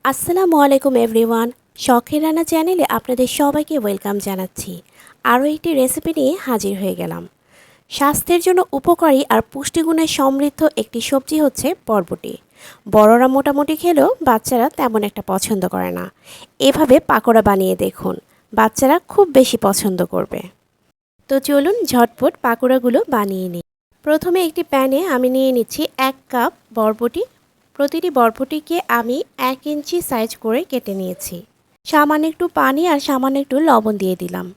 আসসালামু আলাইকুম এভরিওয়ান। শখের রান্না চ্যানেলে আপনাদের সবাইকে ওয়েলকাম জানাচ্ছি। আরও একটি রেসিপি নিয়ে হাজির হয়ে গেলাম। স্বাস্থ্যের জন্য উপকারী আর পুষ্টিগুণে সমৃদ্ধ একটি সবজি হচ্ছে বরবটি। বড়রা মোটামুটি খেলেও বাচ্চারা তেমন একটা পছন্দ করে না। এভাবে পাকোড়া বানিয়ে দেখুন, বাচ্চারা খুব বেশি পছন্দ করবে। তো চলুন ঝটপট পাকোড়াগুলো বানিয়ে নিই। প্রথমে একটি প্যানে আমি নিয়ে নিচ্ছি 1 কাপ বরবটি। প্রতিটি বরবটিকে আমি 1 ইঞ্চি সাইজ করে কেটে নিয়েছি। সামান্য একটু পানি আর সামান্য একটু লবণ দিয়ে দিলাম।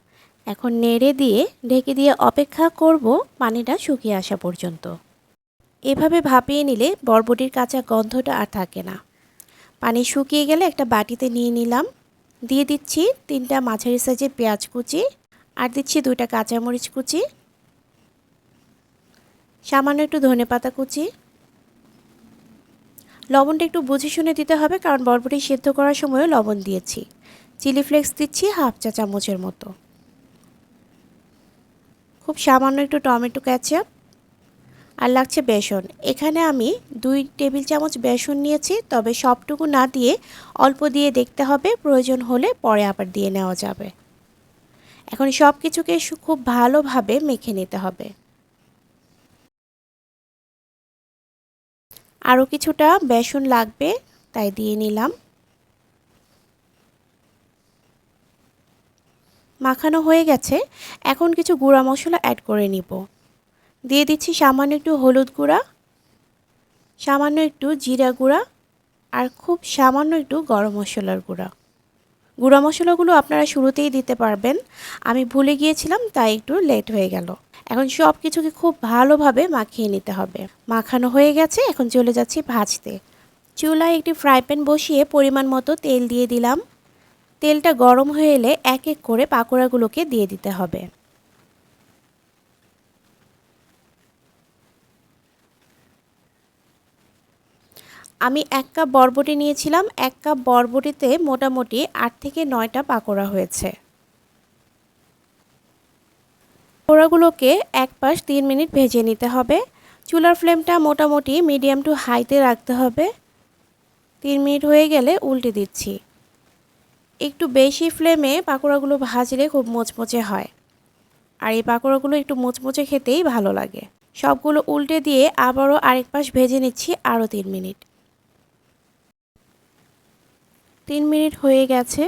এখন নেড়ে দিয়ে ঢেকে দিয়ে অপেক্ষা করব পানিটা শুকিয়ে আসা পর্যন্ত। এভাবে ভাপিয়ে নিলে বরবটির কাঁচা গন্ধটা আর থাকে না। পানি শুকিয়ে গেলে একটা বাটিতে নিয়ে নিলাম। দিয়ে দিচ্ছি 3টা মাঝারি সাইজের পেঁয়াজ কুচি, আর দিচ্ছি 2টা কাঁচামরিচ কুচি, সামান্য একটু ধনেপাতা কুচি। লবণটা একটু বুঝে শুনে দিতে হবে, কারণ বরবটি সেদ্ধ করার সময়ও লবণ দিয়েছি। চিলি ফ্লেক্স দিচ্ছি 1/2 চা চামচের মতো। খুব সামান্য একটু টমেটো কেচাপ, আর লাগছে বেসন। এখানে আমি 2 টেবিল চামচ বেসন নিয়েছি, তবে সবটুকু না দিয়ে অল্প দিয়ে দেখতে হবে, প্রয়োজন হলে পরে আবার দিয়ে নেওয়া যাবে। এখন সব কিছুকে খুব ভালোভাবে মেখে নিতে হবে। আরও কিছুটা বেসন লাগবে, তাই দিয়ে নিলাম। মাখানো হয়ে গেছে। এখন কিছু গুঁড়া মশলা অ্যাড করে নিব। দিয়ে দিচ্ছি সামান্য একটু হলুদ গুঁড়া, সামান্য একটু জিরা গুঁড়া, আর খুব সামান্য একটু গরম মশলার গুঁড়া। গুঁড়া মশলাগুলো আপনারা শুরুতেই দিতে পারবেন, আমি ভুলে গিয়েছিলাম তাই একটু লেট হয়ে গেল। এখন সব কিছুকে খুব ভালোভাবে মাখিয়ে নিতে হবে। মাখানো হয়ে গেছে, এখন চলে যাচ্ছি ভাজতে। চুলায় একটি ফ্রাই প্যান বসিয়ে পরিমাণ মতো তেল দিয়ে দিলাম। তেলটা গরম হয়ে এলে এক এক করে পাকোড়াগুলোকে দিয়ে দিতে হবে। আমি 1 কাপ বরবটি নিয়েছিলাম। 1 কাপ বরবটিতে মোটামুটি 8 থেকে 9টা পাকোড়া হয়েছে। পাকোড়াগুলোকে এক পাশ 3 মিনিট ভেজে নিতে হবে। চুলার ফ্লেমটা মোটামুটি মিডিয়াম টু হাইতে রাখতে হবে। 3 মিনিট হয়ে গেলে উল্টে দিচ্ছি। একটু বেশি ফ্লেমে পাকোড়াগুলো ভাজলে খুব মুচমুচে হয়, আর এই পাকোড়াগুলো একটু মুচমুচে খেতেই ভালো লাগে। সবগুলো উল্টে দিয়ে আবারও আরেক পাশ ভেজে নিচ্ছি আরও 3 মিনিট। 3 মিনিট হয়ে গেছে।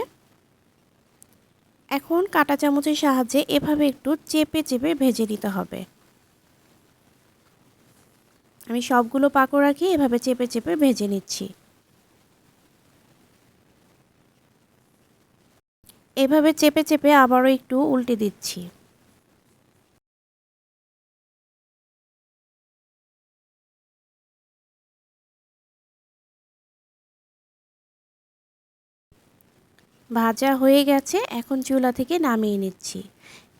এখন কাঁটা চামচের সাহায্যে এভাবে একটু চেপে চেপে ভেজে নিতে হবে। আমি সবগুলো পাকোড়াকে এভাবে চেপে চেপে ভেজে নিচ্ছি। এভাবে চেপে চেপে আবারও একটু উল্টে দিচ্ছি। ভাজা হয়ে গেছে, এখন চুলা থেকে নামিয়ে নিচ্ছি।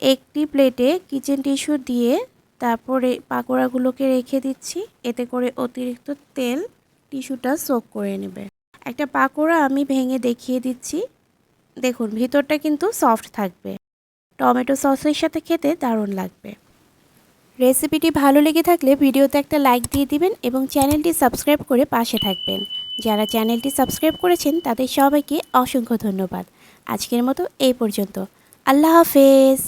একটি প্লেটে কিচেন টিস্যু দিয়ে তারপরে পাকোড়াগুলোকে রেখে দিচ্ছি, এতে করে অতিরিক্ত তেল টিস্যুটা সোক করে নেবে। একটা পাকোড়া আমি ভেঙে দেখিয়ে দিচ্ছি। দেখুন ভিতরটা কিন্তু সফট থাকবে। টমেটো সসের সাথে খেতে দারুণ লাগবে। রেসিপিটি ভালো লেগে থাকলে ভিডিওতে একটা লাইক দিয়ে দিবেন এবং চ্যানেলটি সাবস্ক্রাইব করে পাশে থাকবেন। যারা চ্যানেলটি সাবস্ক্রাইব করেছেন তাদের সবাইকে অসংখ্য ধন্যবাদ। আজকের মতো এই পর্যন্ত। আল্লাহ হাফেজ।